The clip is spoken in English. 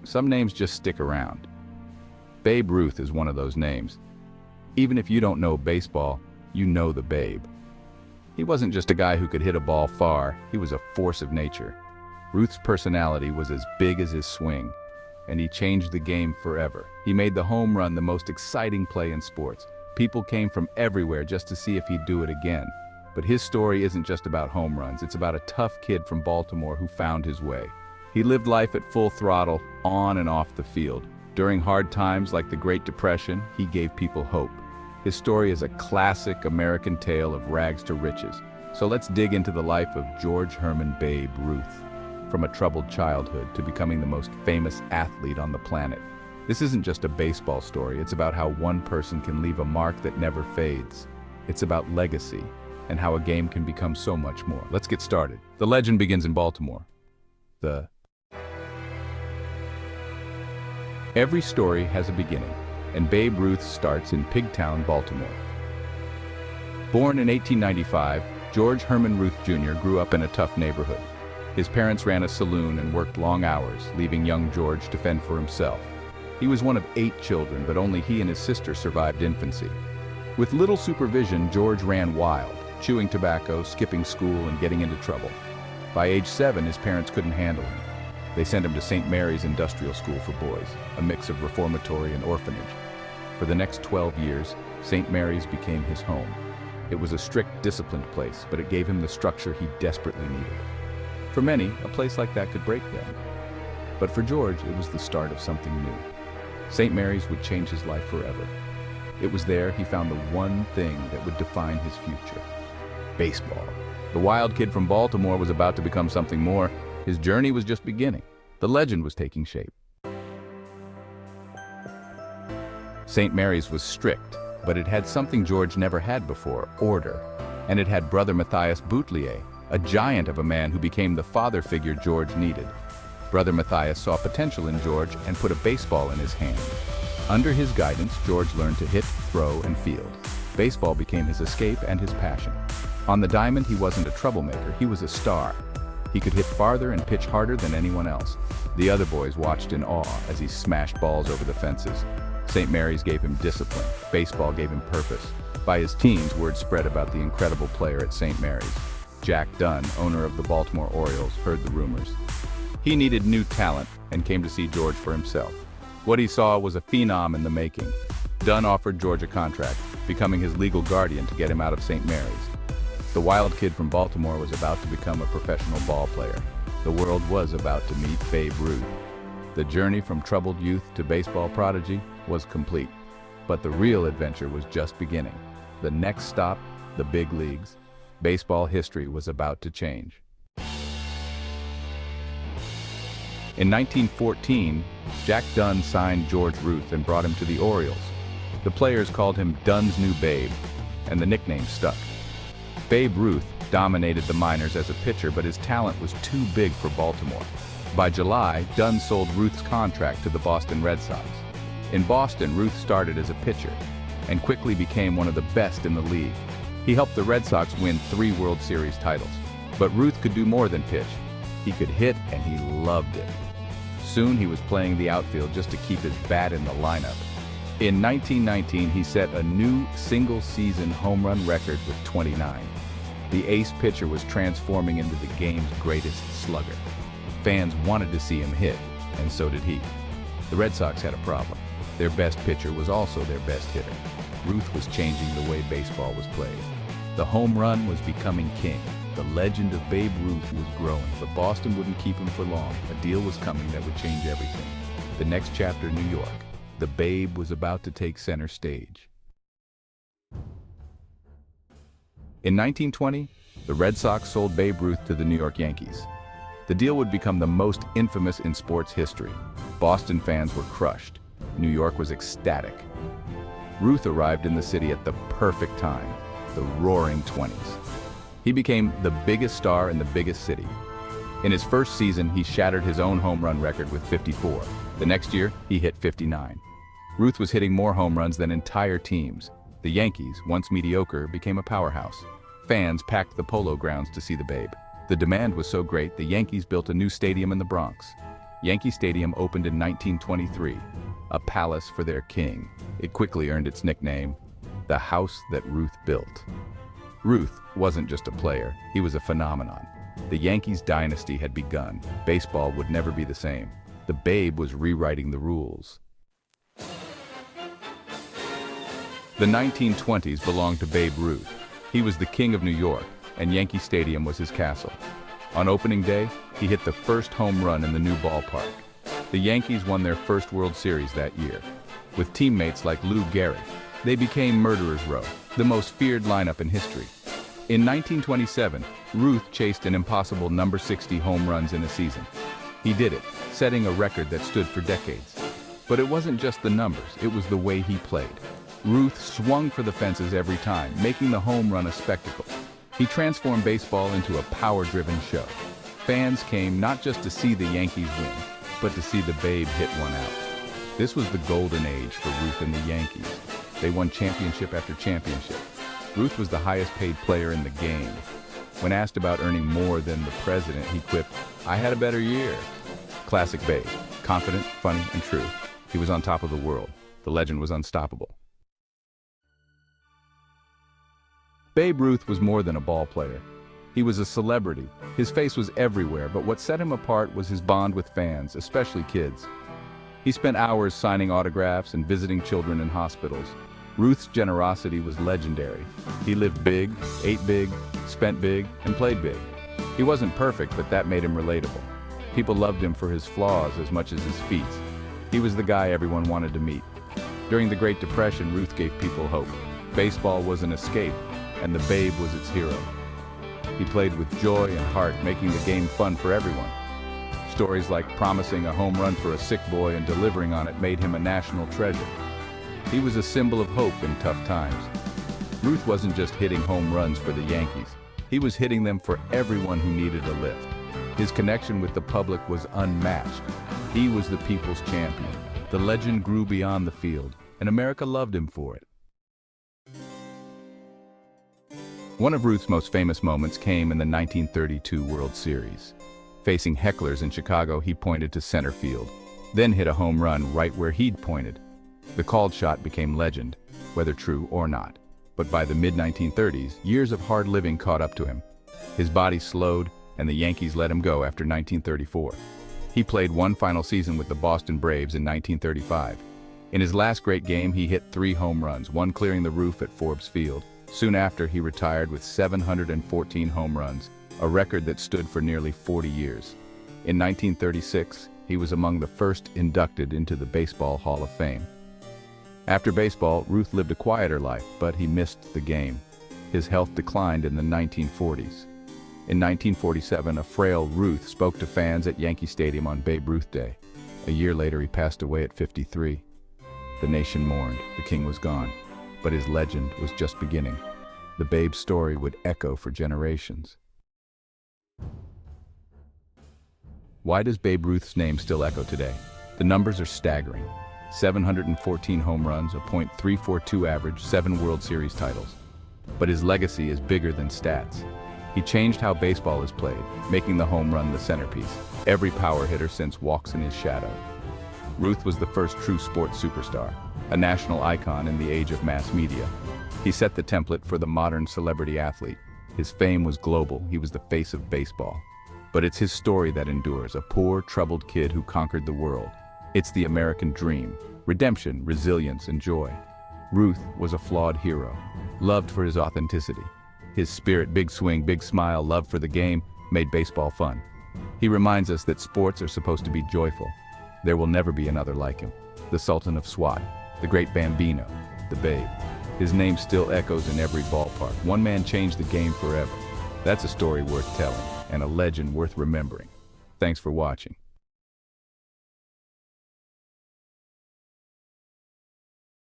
some names just stick around. Babe Ruth is one of those names. Even if you don't know baseball, you know the Babe. He wasn't just a guy who could hit a ball far, he was a force of nature. Ruth's personality was as big as his swing, and he changed the game forever. He made the home run the most exciting play in sports. People came from everywhere just to see if he'd do it again. But his story isn't just about home runs, it's about a tough kid from Baltimore who found his way. He lived life at full throttle, on and off the field. During hard times like the Great Depression, he gave people hope. His story is a classic American tale of rags to riches. So let's dig into the life of George Herman Babe Ruth. From a troubled childhood to becoming the most famous athlete on the planet. This isn't just a baseball story, it's about how one person can leave a mark that never fades. It's about legacy, and how a game can become so much more. Let's get started. The legend begins in Baltimore. Every story has a beginning, and Babe Ruth starts in Pigtown, Baltimore. Born in 1895, George Herman Ruth Jr. grew up in a tough neighborhood. His parents ran a saloon and worked long hours, leaving young George to fend for himself. He was one of 8 children, but only he and his sister survived infancy. With little supervision, George ran wild, chewing tobacco, skipping school, and getting into trouble. By age 7, his parents couldn't handle him. They sent him to St. Mary's Industrial School for Boys, a mix of reformatory and orphanage. For the next 12 years, St. Mary's became his home. It was a strict, disciplined place, but it gave him the structure he desperately needed. For many, a place like that could break them. But for George, it was the start of something new. St. Mary's would change his life forever. It was there he found the one thing that would define his future: baseball. The wild kid from Baltimore was about to become something more. His journey was just beginning. The legend was taking shape. St. Mary's was strict, but it had something George never had before: order. And it had brother Matthias Boutelier, a giant of a man who became the father figure George needed. Brother Matthias saw potential in George and put a baseball in his hand. Under his guidance, George learned to hit, throw, and field. Baseball became his escape and his passion. On the diamond, he wasn't a troublemaker, he was a star. He could hit farther and pitch harder than anyone else. The other boys watched in awe as he smashed balls over the fences. St. Mary's gave him discipline. Baseball gave him purpose. By his teens, word spread about the incredible player at St. Mary's. Jack Dunn, owner of the Baltimore Orioles, heard the rumors. He needed new talent and came to see George for himself. What he saw was a phenom in the making. Dunn offered George a contract, becoming his legal guardian to get him out of St. Mary's. The wild kid from Baltimore was about to become a professional ball player. The world was about to meet Babe Ruth. The journey from troubled youth to baseball prodigy was complete. But the real adventure was just beginning. The next stop, the big leagues. Baseball history was about to change. In 1914, Jack Dunn signed George Ruth and brought him to the Orioles. The players called him Dunn's new Babe, and the nickname stuck. Babe Ruth dominated the minors as a pitcher, but his talent was too big for Baltimore. By July, Dunn sold Ruth's contract to the Boston Red Sox. In Boston, Ruth started as a pitcher and quickly became one of the best in the league. He helped the Red Sox win 3 World Series titles. But Ruth could do more than pitch. He could hit, and he loved it. Soon he was playing the outfield just to keep his bat in the lineup. In 1919, he set a new single-season home run record with 29. The ace pitcher was transforming into the game's greatest slugger. Fans wanted to see him hit, and so did he. The Red Sox had a problem. Their best pitcher was also their best hitter. Ruth was changing the way baseball was played. The home run was becoming king. The legend of Babe Ruth was growing, but Boston wouldn't keep him for long. A deal was coming that would change everything. The next chapter, New York. The Babe was about to take center stage. In 1920, the Red Sox sold Babe Ruth to the New York Yankees. The deal would become the most infamous in sports history. Boston fans were crushed. New York was ecstatic. Ruth arrived in the city at the perfect time, the Roaring Twenties. He became the biggest star in the biggest city. In his first season, he shattered his own home run record with 54. The next year, he hit 59. Ruth was hitting more home runs than entire teams. The Yankees, once mediocre, became a powerhouse. Fans packed the Polo Grounds to see the Babe. The demand was so great, the Yankees built a new stadium in the Bronx. Yankee Stadium opened in 1923, a palace for their king. It quickly earned its nickname, the house that Ruth built. Ruth wasn't just a player, he was a phenomenon. The Yankees dynasty had begun. Baseball would never be the same. The Babe was rewriting the rules. The 1920s belonged to Babe Ruth. He was the king of New York, and Yankee Stadium was his castle. On opening day, he hit the first home run in the new ballpark. The Yankees won their first World Series that year. With teammates like Lou Gehrig, they became Murderers Row, the most feared lineup in history. In 1927, Ruth chased an impossible number 60 home runs in a season. He did it, setting a record that stood for decades. But it wasn't just the numbers, it was the way he played. Ruth swung for the fences every time, making the home run a spectacle. He transformed baseball into a power-driven show. Fans came not just to see the Yankees win, but to see the Babe hit one out. This was the golden age for Ruth and the Yankees. They won championship after championship. Ruth was the highest-paid player in the game. When asked about earning more than the president, he quipped, "I had a better year." Classic Babe, confident, funny, and true. He was on top of the world. The legend was unstoppable. Babe Ruth was more than a ball player. He was a celebrity. His face was everywhere, but what set him apart was his bond with fans, especially kids. He spent hours signing autographs and visiting children in hospitals. Ruth's generosity was legendary. He lived big, ate big, spent big, and played big. He wasn't perfect, but that made him relatable. People loved him for his flaws as much as his feats. He was the guy everyone wanted to meet. During the Great Depression, Ruth gave people hope. Baseball was an escape, and the Babe was its hero. He played with joy and heart, making the game fun for everyone. Stories like promising a home run for a sick boy and delivering on it made him a national treasure. He was a symbol of hope in tough times. Ruth wasn't just hitting home runs for the Yankees. He was hitting them for everyone who needed a lift. His connection with the public was unmatched. He was the people's champion. The legend grew beyond the field, and America loved him for it. One of Ruth's most famous moments came in the 1932 World Series. Facing hecklers in Chicago, he pointed to center field, then hit a home run right where he'd pointed. The called shot became legend, whether true or not. But by the mid-1930s, years of hard living caught up to him. His body slowed, and the Yankees let him go after 1934. He played one final season with the Boston Braves in 1935. In his last great game, he hit 3 home runs, one clearing the roof at Forbes Field. Soon after, he retired with 714 home runs, a record that stood for nearly 40 years. In 1936, he was among the first inducted into the Baseball Hall of Fame. After baseball, Ruth lived a quieter life, but he missed the game. His health declined in the 1940s. In 1947, a frail Ruth spoke to fans at Yankee Stadium on Babe Ruth Day. A year later, he passed away at 53. The nation mourned. The king was gone. But his legend was just beginning. The Babe story would echo for generations. Why does Babe Ruth's name still echo today? The numbers are staggering. 714 home runs, a .342 average, 7 World Series titles. But his legacy is bigger than stats. He changed how baseball is played, making the home run the centerpiece. Every power hitter since walks in his shadow. Ruth was the first true sports superstar, a national icon in the age of mass media. He set the template for the modern celebrity athlete. His fame was global. He was the face of baseball. But it's his story that endures, a poor, troubled kid who conquered the world. It's the American dream, redemption, resilience, and joy. Ruth was a flawed hero, loved for his authenticity. His spirit, big swing, big smile, love for the game, made baseball fun. He reminds us that sports are supposed to be joyful. There will never be another like him. The Sultan of Swat, the great Bambino, the Babe. His name still echoes in every ballpark. One man changed the game forever. That's a story worth telling, and a legend worth remembering. Thanks for watching.